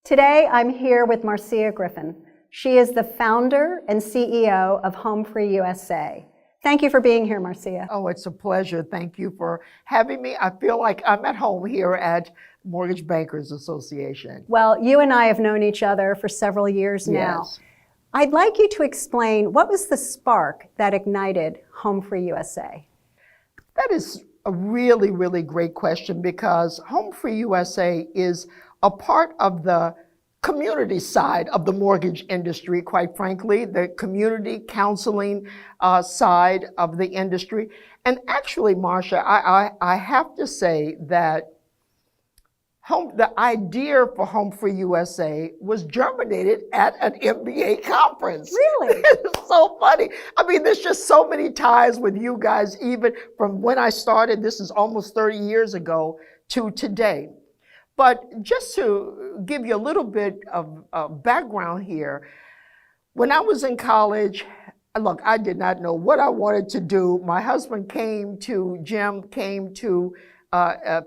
Today, I'm here with Marcia Griffin. She is the founder and CEO of HomeFree-USA. Thank you for being here, Marcia. Oh, it's a pleasure. Thank you for having me. I feel like I'm at home here at Mortgage Bankers Association. Well, you and I have known each other for several years now. Yes. I'd like you to explain what was the spark that ignited HomeFree-USA? That is a really, really great question, because HomeFree-USA is a part of the community side of the mortgage industry, quite frankly, the community counseling side of the industry. And actually, Marcia, I have to say that the idea for HomeFree-USA was germinated at an MBA conference. Really? It's so funny. I mean, there's just so many ties with you guys, even from when I started, this is almost 30 years ago, to today. But just to give you a little bit of background here, when I was in college, look, I did not know what I wanted to do. My husband Jim came to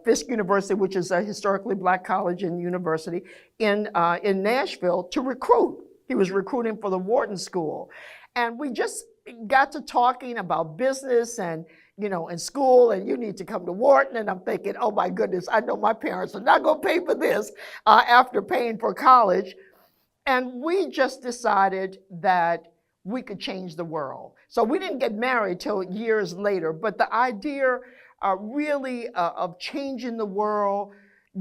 Fisk University, which is a historically black college and university in Nashville, to recruit. He was recruiting for the Wharton School. And we just got to talking about business and in school, and you need to come to Wharton. And I'm thinking, oh my goodness, I know my parents are not going to pay for this after paying for college. And we just decided that we could change the world. So we didn't get married till years later, but the idea really of changing the world,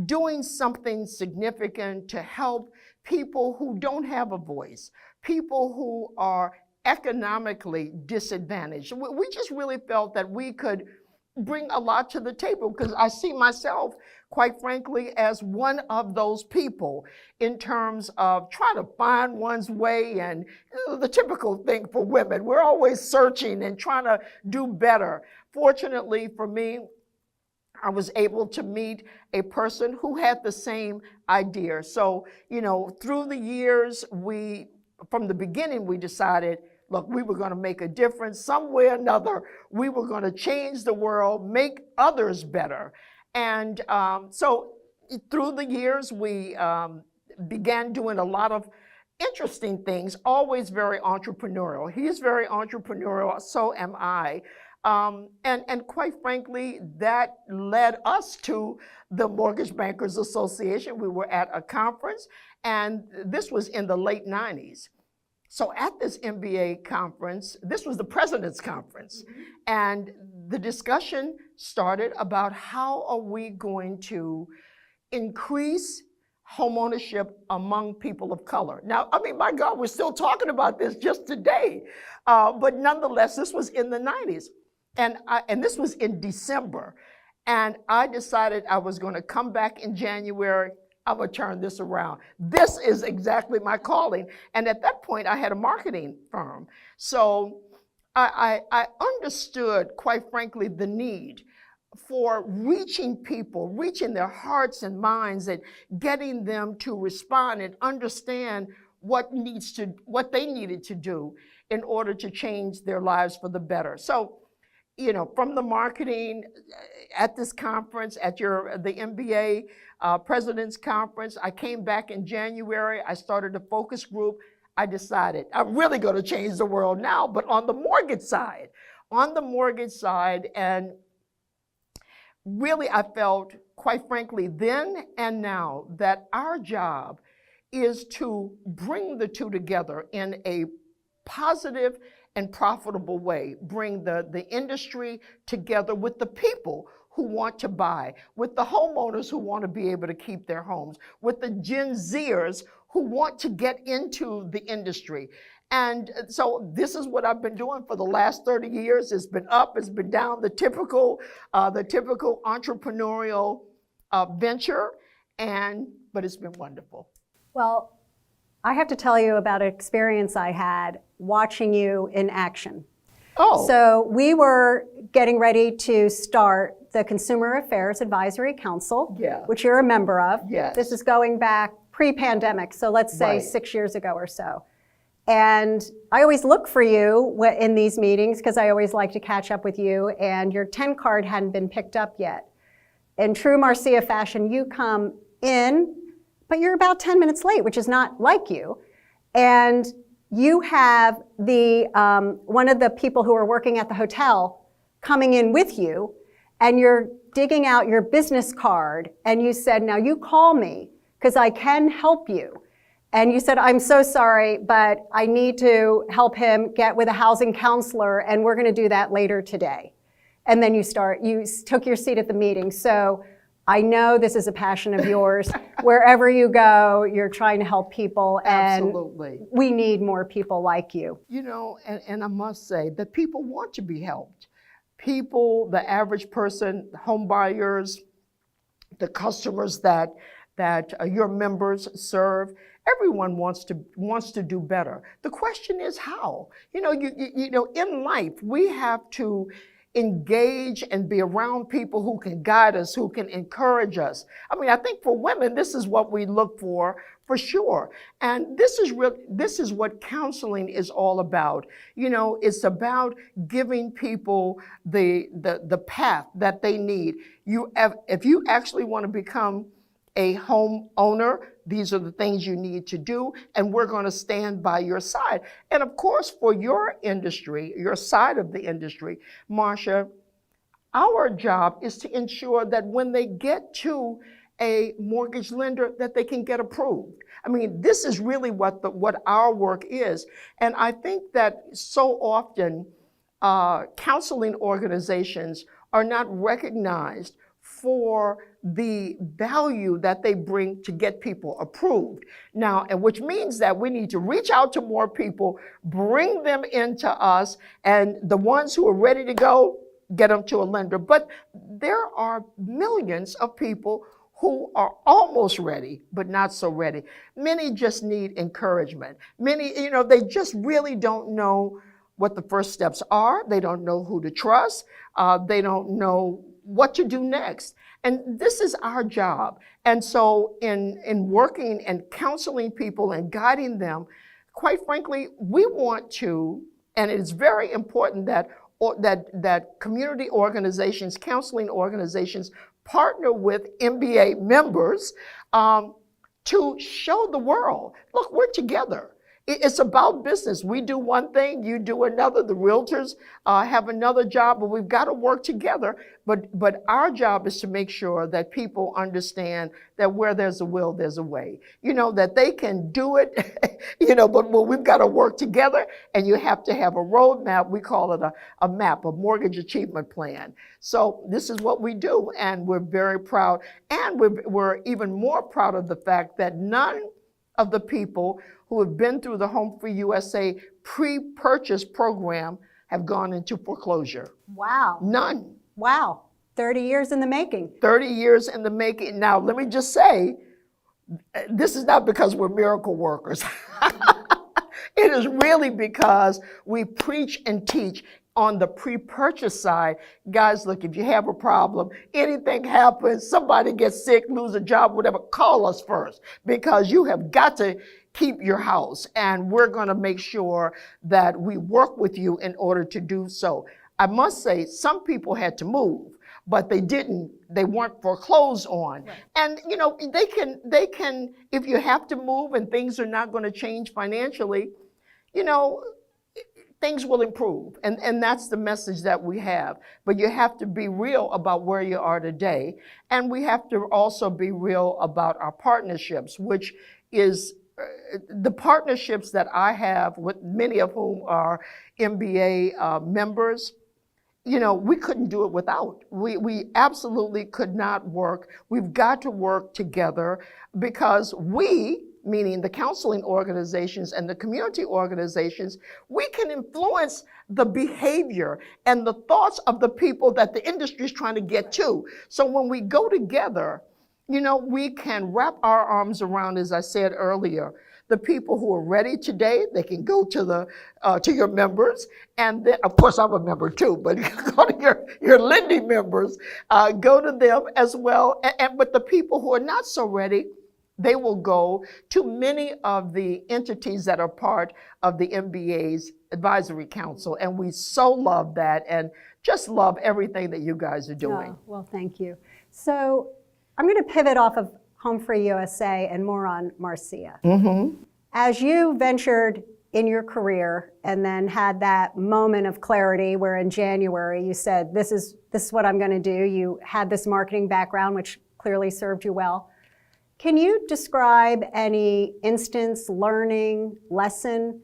doing something significant to help people who don't have a voice, people who are economically disadvantaged. We just really felt that we could bring a lot to the table, because I see myself, quite frankly, as one of those people in terms of trying to find one's way, and the typical thing for women. We're always searching and trying to do better. Fortunately for me, I was able to meet a person who had the same idea. So, through the years, from the beginning, we decided, look, we were going to make a difference some way or another. We were going to change the world, make others better. And so through the years, we began doing a lot of interesting things, always very entrepreneurial. He's very entrepreneurial, so am I. And quite frankly, that led us to the Mortgage Bankers Association. We were at a conference, and this was in the late 90s. So at this MBA conference, this was the President's Conference, and the discussion started about how are we going to increase homeownership among people of color. Now, I mean, my God, we're still talking about this just today, but nonetheless, this was in the 90s, and this was in December, and I decided I was going to come back in January. I'm going to turn this around. This is exactly my calling. And at that point, I had a marketing firm. So I understood, quite frankly, the need for reaching people, reaching their hearts and minds, and getting them to respond and understand what they needed to do in order to change their lives for the better. So, from the marketing at this conference, at the MBA President's Conference, I came back in January. I started a focus group. I decided I'm really going to change the world now, but on the mortgage side. And really I felt, quite frankly, then and now, that our job is to bring the two together in a positive and profitable way, bring the industry together with the people who want to buy, with the homeowners who want to be able to keep their homes, with the Gen Zers who want to get into the industry. And so this is what I've been doing for the last 30 years. It's been up, it's been down, the typical entrepreneurial venture, but it's been wonderful. Well, I have to tell you about an experience I had watching you in action. Oh. So we were getting ready to start the Consumer Affairs Advisory Council, which you're a member of. Yes. This is going back pre-pandemic, so let's say 6 years ago or so. And I always look for you in these meetings because I always like to catch up with you, and your 10 card hadn't been picked up yet. In true Marcia fashion, you come in but you're about 10 minutes late, which is not like you. And you have the one of the people who are working at the hotel coming in with you, and you're digging out your business card, and you said, now you call me because I can help you. And you said, I'm so sorry, but I need to help him get with a housing counselor, and we're going to do that later today. And then you took your seat at the meeting. So I know this is a passion of yours. Wherever you go, you're trying to help people. And Absolutely. We need more people like you. You know, and I must say that people want to be helped. People, the average person, home buyers, the customers that your members serve, everyone wants to do better. The question is how. You know, in life we have to engage and be around people who can guide us, who can encourage us. I mean, I think for women, this is what we look for sure. And this is what counseling is all about. You know, it's about giving people the path that they need. If you actually want to become a homeowner, these are the things you need to do, and we're going to stand by your side. And of course, for your industry, your side of the industry, Marcia, our job is to ensure that when they get to a mortgage lender, that they can get approved. I mean, this is really what our work is. And I think that so often counseling organizations are not recognized for the value that they bring to get people approved. Now, and which means that we need to reach out to more people, bring them into us, and the ones who are ready to go, get them to a lender. But there are millions of people who are almost ready, but not so ready. Many just need encouragement. Many, you know, they just really don't know what the first steps are. They don't know who to trust. They don't know what to do next. And this is our job. And so in working and counseling people and guiding them, quite frankly, we want to, and it's very important that community organizations, counseling organizations, partner with MBA members to show the world, look, we're together. It's about business. We do one thing, you do another. The realtors have another job, but we've got to work together. But our job is to make sure that people understand that where there's a will, there's a way. You know, that they can do it, you know, but we've got to work together, and you have to have a roadmap. We call it a map, a mortgage achievement plan. So this is what we do, and we're very proud. And we're even more proud of the fact that none of the people who have been through the HomeFree-USA pre-purchase program have gone into foreclosure. Wow. None. Wow. 30 years in the making. 30 years in the making. Now, let me just say, this is not because we're miracle workers. It is really because we preach and teach on the pre-purchase side. Guys, look, if you have a problem, anything happens, somebody gets sick, lose a job, whatever, call us first, because you have got to keep your house, and we're going to make sure that we work with you in order to do so. I must say, some people had to move, but they weren't foreclosed on. Right. And you know, they can, if you have to move and things are not going to change financially, you know, things will improve. And that's the message that we have. But you have to be real about where you are today. And we have to also be real about our partnerships, which is the partnerships that I have with many of whom are MBA members. You know, we couldn't do it without. We absolutely could not work. We've got to work together, because we, meaning the counseling organizations and the community organizations, we can influence the behavior and the thoughts of the people that the industry is trying to get to. So when we go together, you know, we can wrap our arms around, as I said earlier, the people who are ready today. They can go to your members, and then, of course, I'm a member too, but go to your lending members, go to them as well. But the people who are not so ready, they will go to many of the entities that are part of the MBA's Advisory Council. And we so love that, and just love everything that you guys are doing. Oh, well, thank you. So I'm going to pivot off of HomeFree-USA and more on Marcia. Mm-hmm. As you ventured in your career and then had that moment of clarity where in January you said, this is what I'm going to do. You had this marketing background, which clearly served you well. Can you describe any instance, learning, lesson,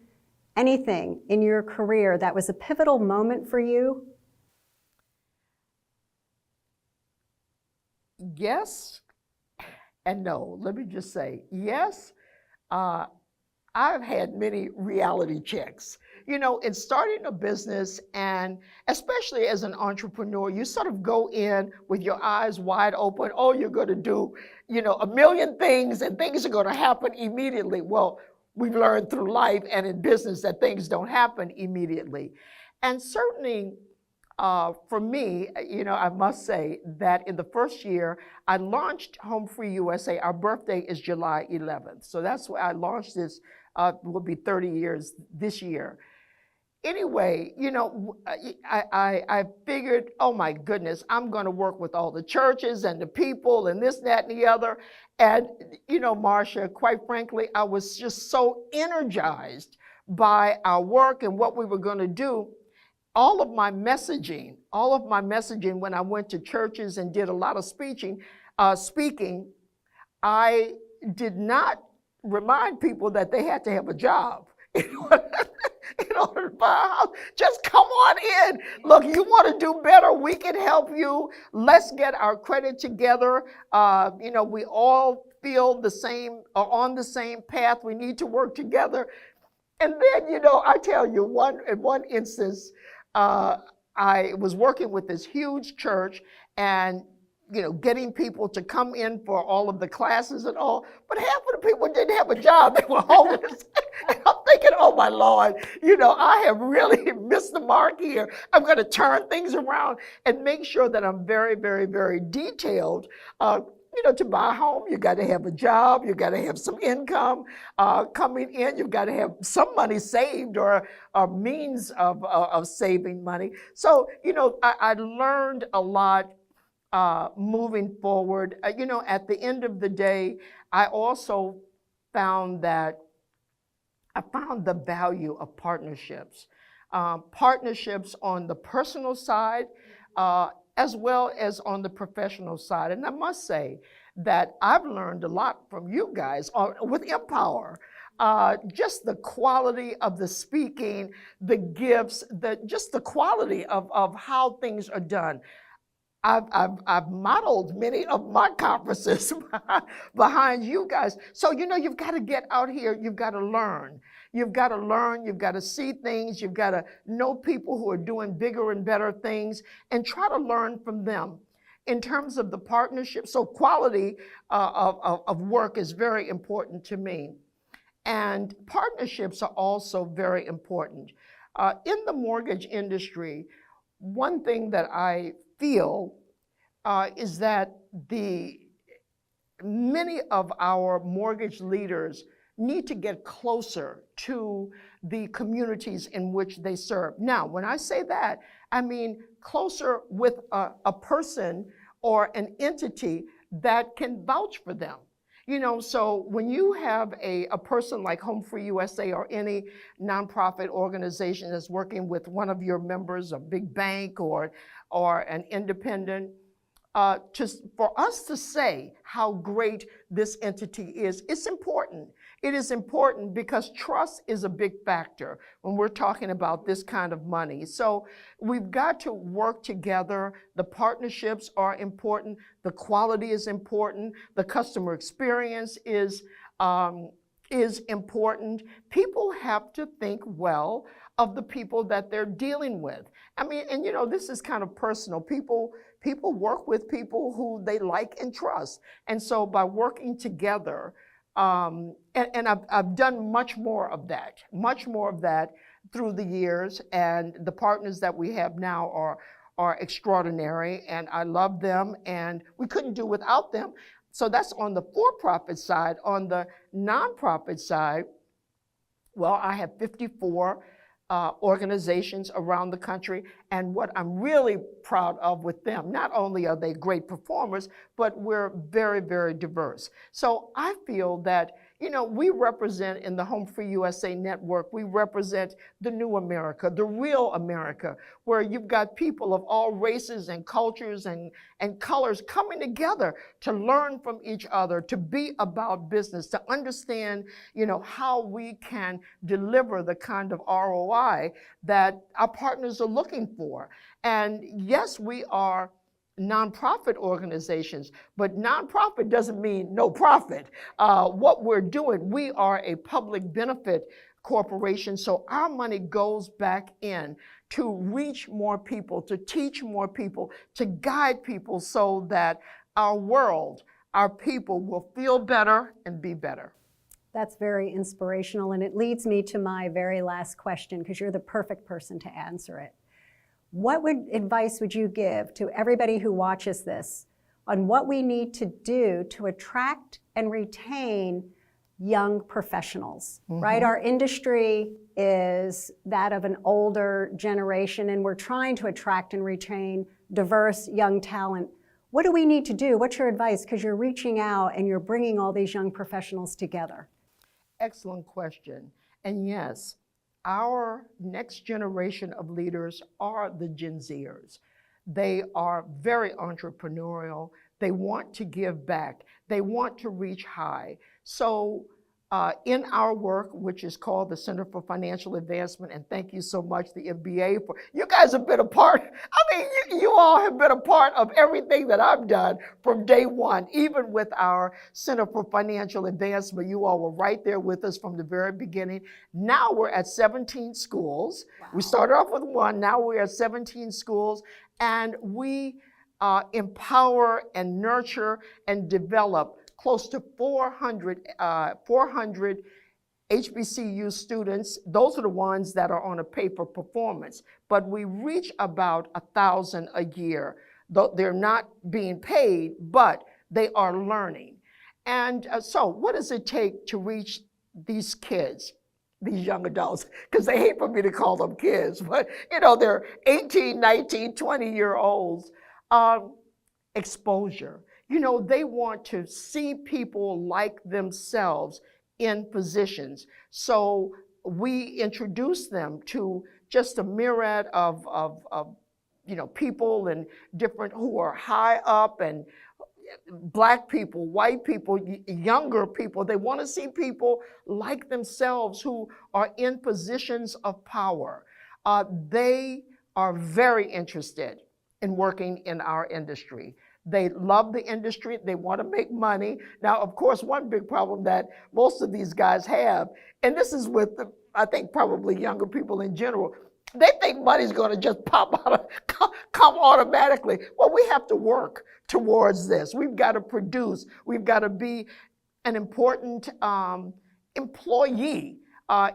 anything in your career that was a pivotal moment for you? Yes and no. Let me just say, yes, I've had many reality checks. You know, in starting a business, and especially as an entrepreneur, you sort of go in with your eyes wide open. Oh, you're going to do, you know, a million things and things are going to happen immediately. Well, we've learned through life and in business that things don't happen immediately. And certainly, for me, you know, I must say that in the first year, I launched HomeFree-USA. Our birthday is July 11th. So that's why I launched this, will be 30 years this year. Anyway, you know, I figured, oh my goodness, I'm going to work with all the churches and the people and this, that, and the other. And, you know, Marcia, quite frankly, I was just so energized by our work and what we were going to do. All of my messaging when I went to churches and did a lot of speaking, I did not remind people that they had to have a job in order to buy a house. Just come on in. Look, you want to do better, we can help you. Let's get our credit together. You know, we all feel the same, are on the same path. We need to work together. And then, you know, I tell you, in one instance, I was working with this huge church and, you know, getting people to come in for all of the classes and all, but half of the people didn't have a job. They were homeless. And I'm thinking, oh my Lord, you know, I have really missed the mark here. I'm going to turn things around and make sure that I'm very, very, very detailed. You know, to buy a home, you got to have a job, you got to have some income coming in, you've got to have some money saved or a means of saving money. So, you know, I learned a lot moving forward. You know, at the end of the day, I also found that I found the value of partnerships. Partnerships on the personal side, as well as on the professional side. And I must say that I've learned a lot from you guys with mPower. Just the quality of the speaking, the gifts, just the quality of how things are done. I've modeled many of my conferences behind you guys. So, you know, you've got to get out here, you've got to learn. You've got to learn, you've got to see things, you've got to know people who are doing bigger and better things and try to learn from them. In terms of the partnership, so quality of work is very important to me. And partnerships are also very important. In the mortgage industry, one thing that I feel is that many of our mortgage leaders need to get closer to the communities in which they serve. Now, when I say that, I mean closer with a person or an entity that can vouch for them. You know, so when you have a person like HomeFree-USA or any nonprofit organization that's working with one of your members, a big bank or an independent, for us to say how great this entity is, it's important. It is important because trust is a big factor when we're talking about this kind of money. So we've got to work together. The partnerships are important. The quality is important. The customer experience is important. People have to think well of the people that they're dealing with. I mean, and you know, this is kind of personal. People work with people who they like and trust. And so by working together, and I've done much more of that through the years, and the partners that we have now are extraordinary, and I love them, and we couldn't do without them. So that's on the for-profit side. On the nonprofit side, well, I have 54 organizations around the country. And what I'm really proud of with them, not only are they great performers, but we're very, very diverse. So I feel that, you know, we represent in the HomeFree-USA network, we represent the new America, the real America, where you've got people of all races and cultures and colors coming together to learn from each other, to be about business, to understand, you know, how we can deliver the kind of ROI that our partners are looking for. And yes, we are nonprofit organizations, but nonprofit doesn't mean no profit. What we're doing, we are a public benefit corporation, so our money goes back in to reach more people, to teach more people, to guide people so that our world, our people will feel better and be better. That's very inspirational, and it leads me to my very last question, because you're the perfect person to answer it. What advice would you give to everybody who watches this on what we need to do to attract and retain young professionals, right? Our industry is that of an older generation, and we're trying to attract and retain diverse young talent. What do we need to do? What's your advice? Because you're reaching out and you're bringing all these young professionals together. Excellent question. And yes, our next generation of leaders are the Gen Zers. They are very entrepreneurial. They want to give back. They want to reach high. So in our work, which is called the Center for Financial Advancement, and thank you so much, the MBA, for you guys have been a part. I mean, you all have been a part of everything that I've done from day one. Even with our Center for Financial Advancement, you all were right there with us from the very beginning. Now we're at 17 schools. Wow. We started off with one, now we're at 17 schools, and we empower and nurture and develop close to 400 HBCU students. Those are the ones that are on a pay-for-performance, but we reach about 1,000 a year. Though they're not being paid, but they are learning. And so what does it take to reach these kids, these young adults? Because they hate for me to call them kids, but you know, they're 18, 19, 20-year-olds. Exposure. You know, they want to see people like themselves in positions. So we introduce them to just a myriad of you know, people and different who are high up, and Black people, white people, younger people. They want to see people like themselves who are in positions of power. They are very interested in working in our industry. They love the industry. They want to make money. Now, of course, one big problem that most of these guys have, and this is with, I think, probably younger people in general, they think money's going to just pop out, come automatically. Well, we have to work towards this. We've got to produce. We've got to be an important employee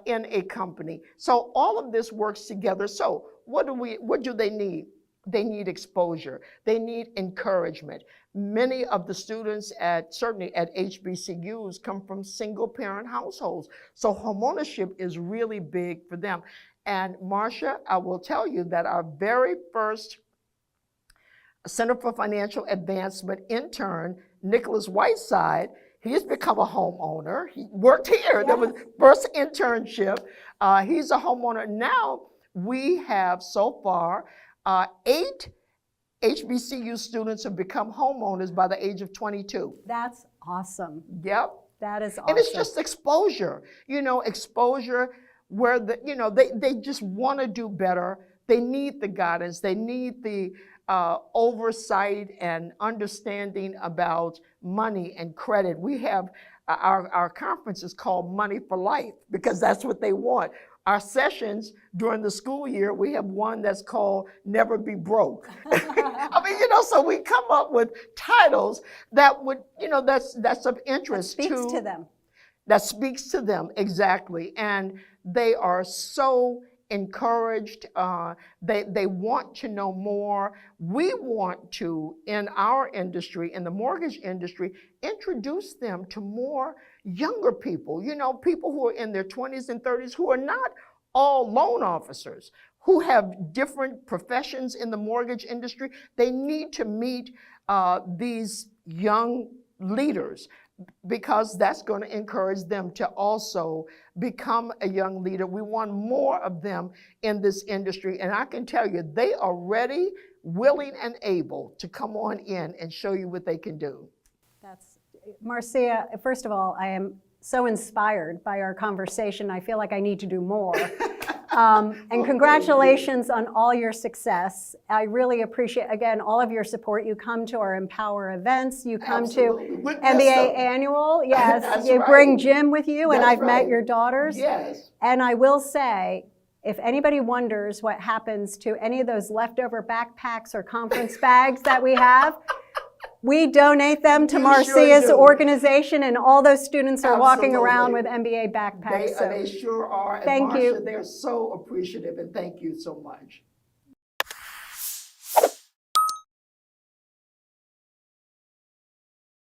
in a company. So all of this works together. So what do they need? They need exposure. They need encouragement. Many of the students certainly at HBCUs come from single parent households. So homeownership is really big for them. And Marcia, I will tell you that our very first Center for Financial Advancement intern, Nicholas Whiteside, he's become a homeowner. He worked here. Yes. That was first internship. He's a homeowner. Now we have so far 8 HBCU students have become homeowners by the age of 22. That's awesome. Yep. That is awesome. And it's just exposure, you know, exposure where they just want to do better. They need the guidance. They need the oversight and understanding about money and credit. We have our conference is called Money for Life because that's what they want. Our sessions during the school year, we have one that's called Never Be Broke. I mean, you know, so we come up with titles that would, you know, that's of interest to them. That speaks to them, exactly. And they are so encouraged. They want to know more. We want to, in our industry, in the mortgage industry, introduce them to more younger people, you know, people who are in their 20s and 30s who are not all loan officers who have different professions in the mortgage industry. They need to meet these young leaders, because that's going to encourage them to also become a young leader. We want more of them in this industry, and I can tell you they are ready, willing, and able to come on in and show you what they can do. That's, Marcia, first of all, I am so inspired by our conversation. I feel like I need to do more. And congratulations on all your success. I really appreciate, again, all of your support. You come to our mPower events. You come to MBA Annual. Yes, you bring Jim with you, and I've met your daughters. Yes. And I will say, if anybody wonders what happens to any of those leftover backpacks or conference bags that we have, we donate them to Marcia's organization, and all those students are walking around with MBA backpacks. They sure are. And thank Marcia, you. They're so appreciative, and thank you so much.